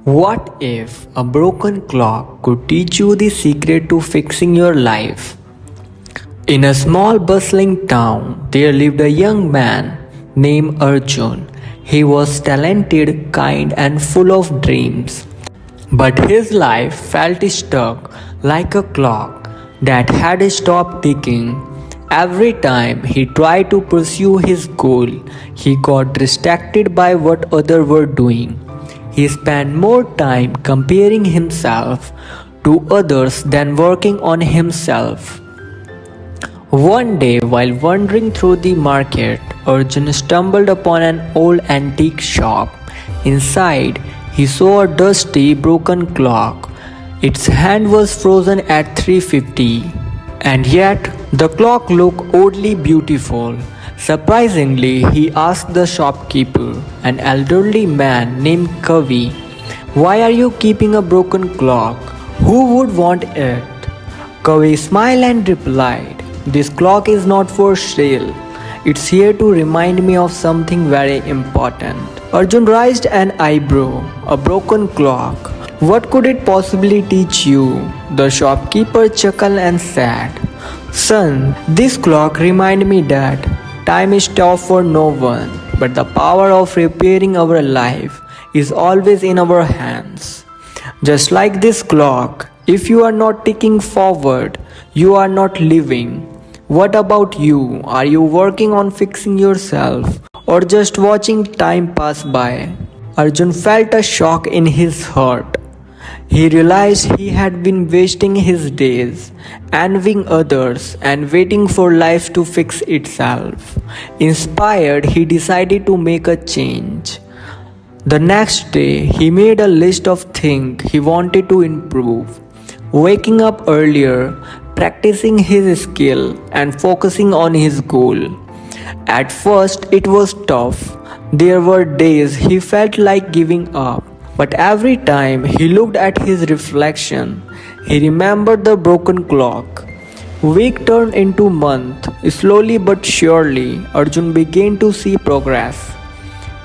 What if a broken clock could teach you the secret to fixing your life? In a small bustling town, there lived a young man named Arjun. He was talented, kind, and full of dreams. But his life felt stuck like a clock that had stopped ticking. Every time he tried to pursue his goal, he got distracted by what others were doing. He spent more time comparing himself to others than working on himself. One day, while wandering through the market, Arjun stumbled upon an old antique shop. Inside, he saw a dusty, broken clock. Its hand was frozen at 3:50, and yet the clock looked oddly beautiful. Surprisingly, he asked the shopkeeper, an elderly man named Kavi, "Why are you keeping a broken clock? Who would want it?" Kavi smiled and replied, "This clock is not for sale. It's here to remind me of something very important." Arjun raised an eyebrow. "A broken clock? What could it possibly teach you?" The shopkeeper chuckled and said, "Son, this clock reminds me that time is tough for no one, but the power of repairing our life is always in our hands. Just like this clock, if you are not ticking forward, you are not living. What about you? Are you working on fixing yourself or just watching time pass by?" Arjun felt a shock in his heart. He realized he had been wasting his days, envying others and waiting for life to fix itself. Inspired, he decided to make a change. The next day, he made a list of things he wanted to improve. Waking up earlier, practicing his skill, and focusing on his goal. At first, it was tough. There were days he felt like giving up. But every time he looked at his reflection, he remembered the broken clock. Week turned into month. Slowly but surely, Arjun began to see progress.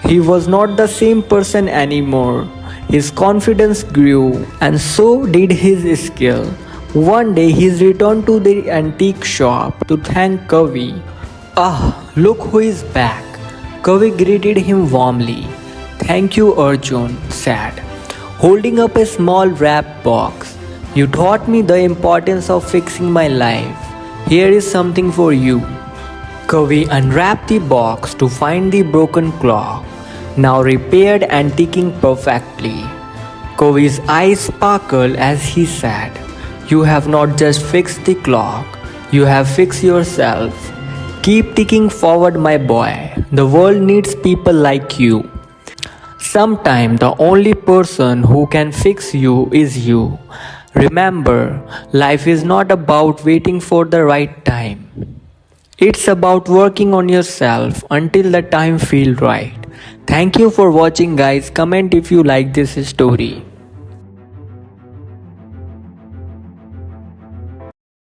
He was not the same person anymore. His confidence grew, and so did his skill. One day he returned to the antique shop to thank Kavi. "Ah, look who is back." Kavi greeted him warmly. "Thank you, Arjun," said, holding up a small wrapped box. "You taught me the importance of fixing my life. Here is something for you." Kavi unwrapped the box to find the broken clock, now repaired and ticking perfectly. Kavi's eyes sparkled as he said, "You have not just fixed the clock, you have fixed yourself. Keep ticking forward, my boy. The world needs people like you. Sometimes the only person who can fix you is you. Remember, life is not about waiting for the right time. It's about working on yourself until the time feels right." Thank you for watching, guys. Comment if you like this story.